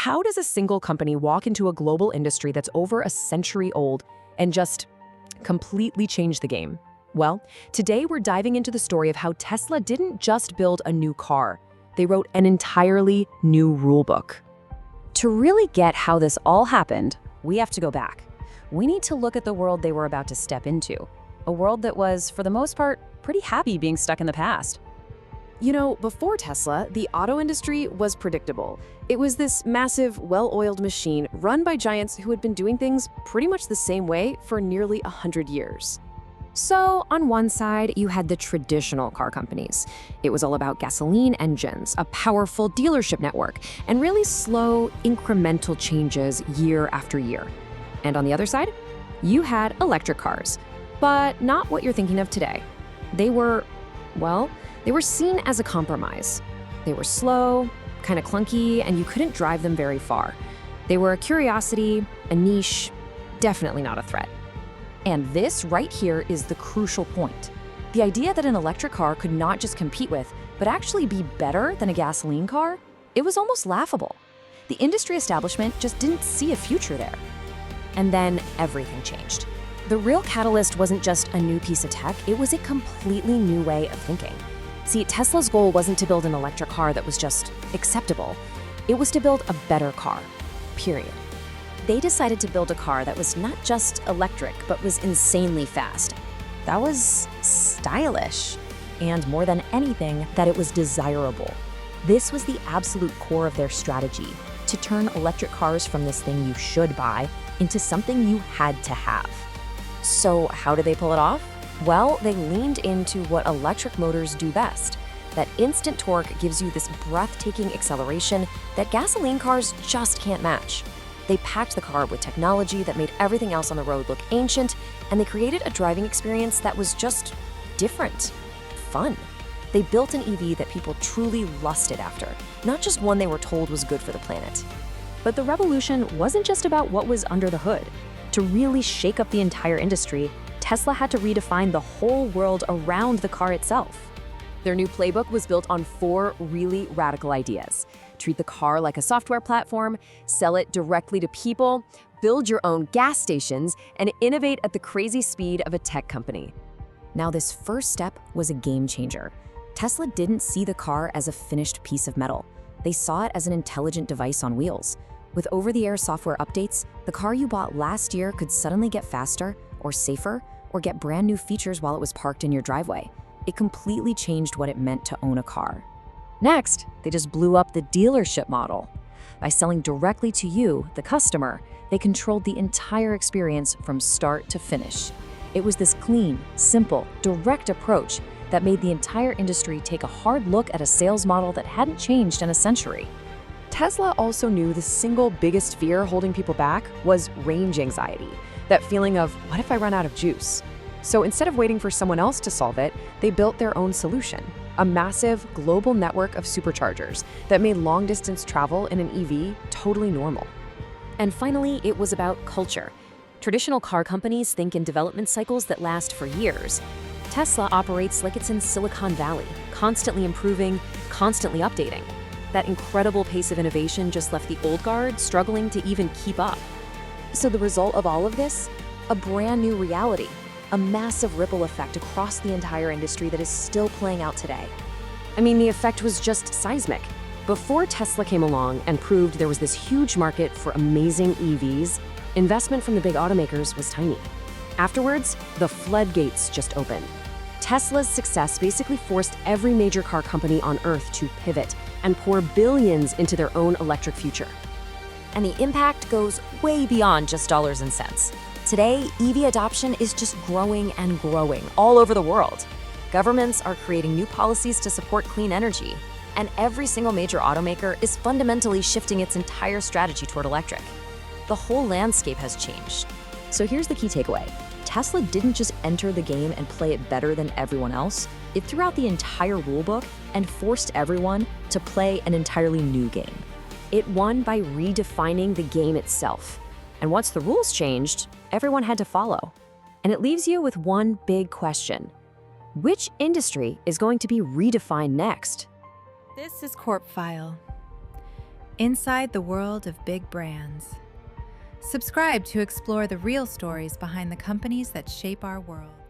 how does a single company walk into a global industry that's over a century old and just completely change the game? Well, today we're diving into the story of how Tesla didn't just build a new car. They wrote an entirely new rulebook. To really get how this all happened, we have to go back. We need to look at the world they were about to step into, a world that was, for the most part, pretty happy being stuck in the past. You know, before Tesla, the auto industry was predictable. It was this massive, well-oiled machine run by giants who had been doing things pretty much the same way for nearly 100 years. So, on one side, you had the traditional car companies. It was all about gasoline engines, a powerful dealership network, and really slow, incremental changes year after year. And on the other side, you had electric cars, but not what you're thinking of today. They were seen as a compromise. They were slow, kind of clunky, and you couldn't drive them very far. They were a curiosity, a niche, definitely not a threat. And this right here is the crucial point. The idea that an electric car could not just compete with, but actually be better than a gasoline car, it was almost laughable. The industry establishment just didn't see a future there. And then everything changed. The real catalyst wasn't just a new piece of tech, it was a completely new way of thinking. See, Tesla's goal wasn't to build an electric car that was just acceptable. It was to build a better car, period. They decided to build a car that was not just electric, but was insanely fast. That was stylish, and more than anything, that it was desirable. This was the absolute core of their strategy, to turn electric cars from this thing you should buy into something you had to have. So how did they pull it off? Well, they leaned into what electric motors do best. That instant torque gives you this breathtaking acceleration that gasoline cars just can't match. They packed the car with technology that made everything else on the road look ancient, and they created a driving experience that was just different, fun. They built an EV that people truly lusted after, not just one they were told was good for the planet. But the revolution wasn't just about what was under the hood. To really shake up the entire industry, Tesla had to redefine the whole world around the car itself. Their new playbook was built on 4 really radical ideas. Treat the car like a software platform, sell it directly to people, build your own gas stations, and innovate at the crazy speed of a tech company. Now, this first step was a game changer. Tesla didn't see the car as a finished piece of metal. They saw it as an intelligent device on wheels. With over-the-air software updates, the car you bought last year could suddenly get faster or safer or get brand new features while it was parked in your driveway. It completely changed what it meant to own a car. Next, they just blew up the dealership model. By selling directly to you, the customer, they controlled the entire experience from start to finish. It was this clean, simple, direct approach that made the entire industry take a hard look at a sales model that hadn't changed in a century. Tesla also knew the single biggest fear holding people back was range anxiety, that feeling of, what if I run out of juice? So instead of waiting for someone else to solve it, they built their own solution, a massive global network of superchargers that made long-distance travel in an EV totally normal. And finally, it was about culture. Traditional car companies think in development cycles that last for years. Tesla operates like it's in Silicon Valley, constantly improving, constantly updating. That incredible pace of innovation just left the old guard struggling to even keep up. So the result of all of this? A brand new reality. A massive ripple effect across the entire industry that is still playing out today. I mean, the effect was just seismic. Before Tesla came along and proved there was this huge market for amazing EVs, investment from the big automakers was tiny. Afterwards, the floodgates just opened. Tesla's success basically forced every major car company on Earth to pivot and pour billions into their own electric future. And the impact goes way beyond just dollars and cents. Today, EV adoption is just growing and growing all over the world. Governments are creating new policies to support clean energy, and every single major automaker is fundamentally shifting its entire strategy toward electric. The whole landscape has changed. So here's the key takeaway. Tesla didn't just enter the game and play it better than everyone else. It threw out the entire rulebook and forced everyone to play an entirely new game. It won by redefining the game itself. And once the rules changed, everyone had to follow. And it leaves you with one big question. Which industry is going to be redefined next? This is CorpFile. inside the world of big brands. Subscribe to explore the real stories behind the companies that shape our world.